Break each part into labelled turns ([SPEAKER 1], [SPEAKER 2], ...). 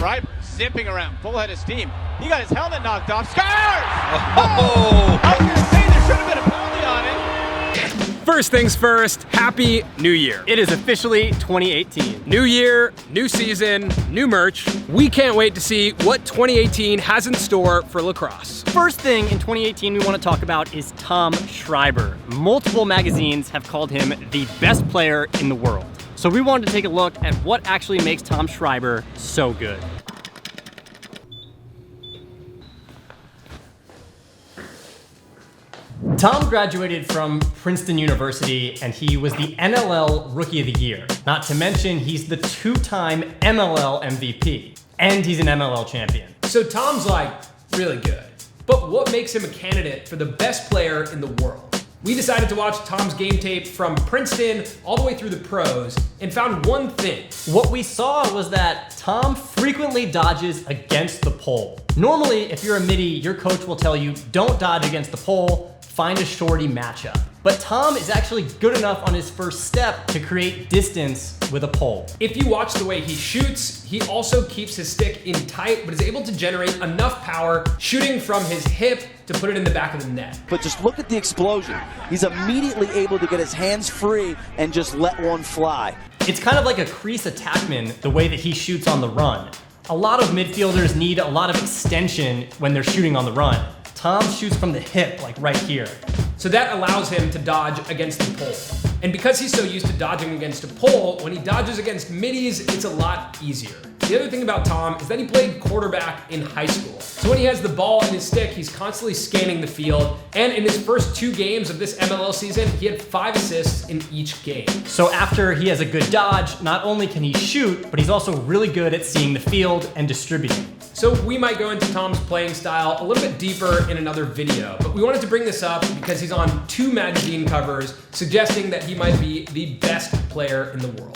[SPEAKER 1] Schreiber zipping around, full head of steam. He got his helmet knocked off. Scores! Oh! I was going to say there should have been a penalty on it.
[SPEAKER 2] First things first, Happy New Year.
[SPEAKER 3] It is officially 2018.
[SPEAKER 2] New year, new season, new merch. We can't wait to see what 2018 has in store for lacrosse.
[SPEAKER 3] First thing in 2018 we want to talk about is Tom Schreiber. Multiple magazines have called him the best player in the world. So we wanted to take a look at what actually makes Tom Schreiber so good. Tom graduated from Princeton University and he was the NLL Rookie of the Year. Not to mention, he's the two-time MLL MVP. And he's an MLL champion.
[SPEAKER 4] So Tom's like really good. But what makes him a candidate for the best player in the world? We decided to watch Tom's game tape from Princeton all the way through the pros and found one thing.
[SPEAKER 3] What we saw was that Tom frequently dodges against the pole. Normally, if you're a midi, your coach will tell you, don't dodge against the pole, find a shorty matchup. But Tom is actually good enough on his first step to create distance with a pole.
[SPEAKER 4] If you watch the way he shoots, he also keeps his stick in tight, but is able to generate enough power shooting from his hip to put it in the back of the net.
[SPEAKER 5] But just look at the explosion. He's immediately able to get his hands free and just let one fly.
[SPEAKER 3] It's kind of like a crease attackman, the way that he shoots on the run. A lot of midfielders need a lot of extension when they're shooting on the run. Tom shoots from the hip, like right here.
[SPEAKER 4] So that allows him to dodge against the pole. And because he's so used to dodging against a pole, when he dodges against middies, it's a lot easier. The other thing about Tom is that he played quarterback in high school. So when he has the ball in his stick, he's constantly scanning the field. And in his first 2 games of this MLL season, he had 5 assists in each game.
[SPEAKER 3] So after he has a good dodge, not only can he shoot, but he's also really good at seeing the field and distributing.
[SPEAKER 4] So we might go into Tom's playing style a little bit deeper in another video, but we wanted to bring this up because he's on 2 magazine covers suggesting that he might be the best player in the world.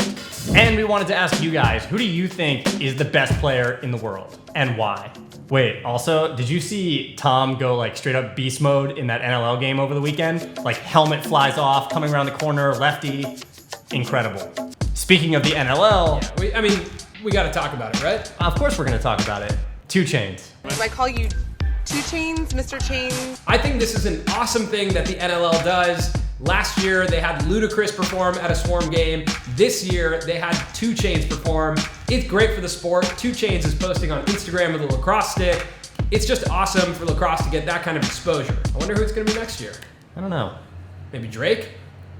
[SPEAKER 3] And we wanted to ask you guys, who do you think is the best player in the world and why? Wait, also, did you see Tom go like straight up beast mode in that NLL game over the weekend? Like helmet flies off, coming around the corner, lefty. Incredible. Speaking of the NLL.
[SPEAKER 4] Yeah, we gotta talk about it, right?
[SPEAKER 3] Of course we're gonna talk about it. 2 Chainz.
[SPEAKER 6] Do I call you 2 Chains, Mr. Chains?
[SPEAKER 4] I think this is an awesome thing that the NLL does. Last year, they had Ludacris perform at a Swarm game. This year, they had 2 Chainz perform. It's great for the sport. 2 Chainz is posting on Instagram with a lacrosse stick. It's just awesome for lacrosse to get that kind of exposure. I wonder who it's gonna be next year.
[SPEAKER 3] I don't know.
[SPEAKER 4] Maybe Drake?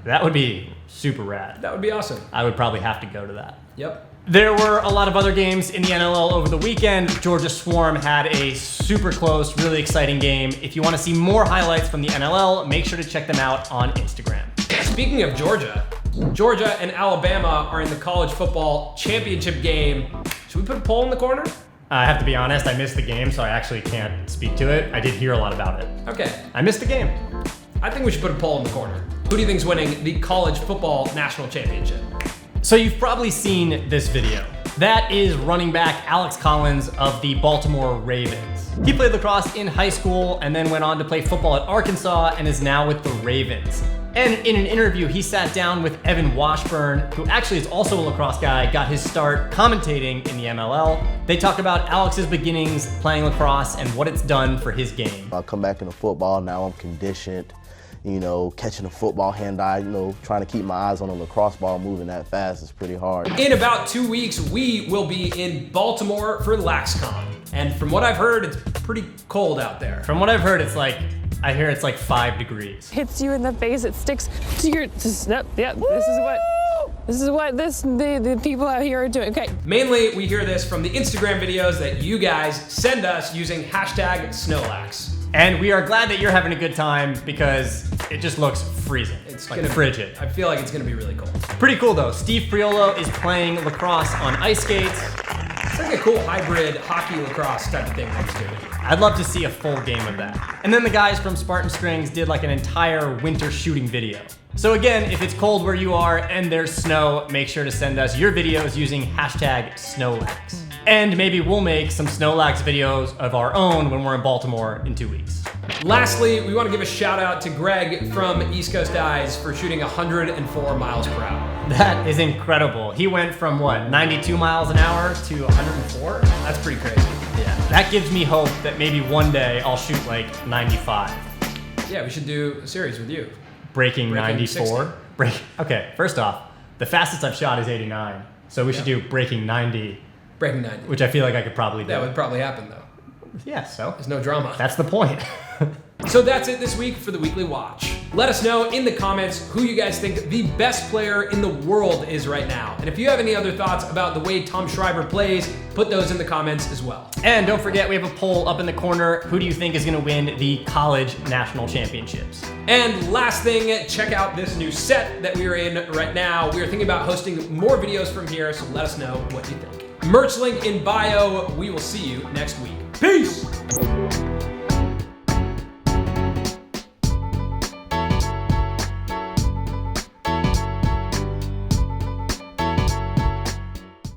[SPEAKER 3] That would be super rad.
[SPEAKER 4] That would be awesome.
[SPEAKER 3] I would probably have to go to that.
[SPEAKER 4] Yep.
[SPEAKER 3] There were a lot of other games in the NLL over the weekend. Georgia Swarm had a super close, really exciting game. If you want to see more highlights from the NLL, make sure to check them out on Instagram.
[SPEAKER 4] Speaking of Georgia and Alabama are in the college football championship game. Should we put a poll in the corner?
[SPEAKER 3] I have to be honest, I missed the game, so I actually can't speak to it. I did hear a lot about it.
[SPEAKER 4] Okay.
[SPEAKER 3] I missed the game.
[SPEAKER 4] I think we should put a poll in the corner. Who do you think's winning the college football national championship?
[SPEAKER 3] So you've probably seen this video. That is running back Alex Collins of the Baltimore Ravens. He played lacrosse in high school and then went on to play football at Arkansas and is now with the Ravens. And in an interview, he sat down with Evan Washburn, who actually is also a lacrosse guy, got his start commentating in the MLL. They talk about Alex's beginnings playing lacrosse and what it's done for his game.
[SPEAKER 7] I come back into football, now I'm conditioned. Catching a football hand-eye, trying to keep my eyes on a lacrosse ball moving that fast is pretty hard.
[SPEAKER 4] In about 2 weeks, we will be in Baltimore for LaxCon. And from what I've heard, it's pretty cold out there.
[SPEAKER 3] From what I've heard, I hear it's like 5 degrees.
[SPEAKER 8] Hits you in the face, it sticks to your, yeah, this is what the people out here are doing, okay.
[SPEAKER 4] Mainly, we hear this from the Instagram videos that you guys send us using #Snowlax.
[SPEAKER 3] And we are glad that you're having a good time because it just looks freezing.
[SPEAKER 4] It's
[SPEAKER 3] like
[SPEAKER 4] gonna
[SPEAKER 3] frigid.
[SPEAKER 4] I feel like it's gonna be really cold.
[SPEAKER 3] Pretty cool though. Steve Priolo is playing lacrosse on ice skates.
[SPEAKER 4] It's like a cool hybrid hockey lacrosse type of thing that he's doing.
[SPEAKER 3] I'd love to see a full game of that. And then the guys from Spartan Strings did like an entire winter shooting video. So again, if it's cold where you are and there's snow, make sure to send us your videos using #Snowlax. And maybe we'll make some Snowlax videos of our own when we're in Baltimore in 2 weeks.
[SPEAKER 4] Lastly, we want to give a shout out to Greg from East Coast Eyes for shooting 104 miles per hour.
[SPEAKER 3] That is incredible. He went from what, 92 miles an hour to 104?
[SPEAKER 4] That's pretty crazy.
[SPEAKER 3] Yeah, that gives me hope that maybe one day I'll shoot like 95.
[SPEAKER 4] Yeah, we should do a series with you.
[SPEAKER 3] Breaking
[SPEAKER 4] 94?
[SPEAKER 3] Okay, first off, the fastest I've shot is 89. So we should do breaking 90.
[SPEAKER 4] Breaking 90.
[SPEAKER 3] Which I feel like I could probably do.
[SPEAKER 4] That would probably happen, though.
[SPEAKER 3] Yeah, so.
[SPEAKER 4] There's no drama.
[SPEAKER 3] That's the point.
[SPEAKER 4] So that's it this week for the Weekly Watch. Let us know in the comments who you guys think the best player in the world is right now. And if you have any other thoughts about the way Tom Schreiber plays, put those in the comments as well.
[SPEAKER 3] And don't forget, we have a poll up in the corner. Who do you think is going to win the college national championships?
[SPEAKER 4] And last thing, check out this new set that we are in right now. We are thinking about hosting more videos from here, so let us know what you think. Merch link in bio. We will see you next week. Peace!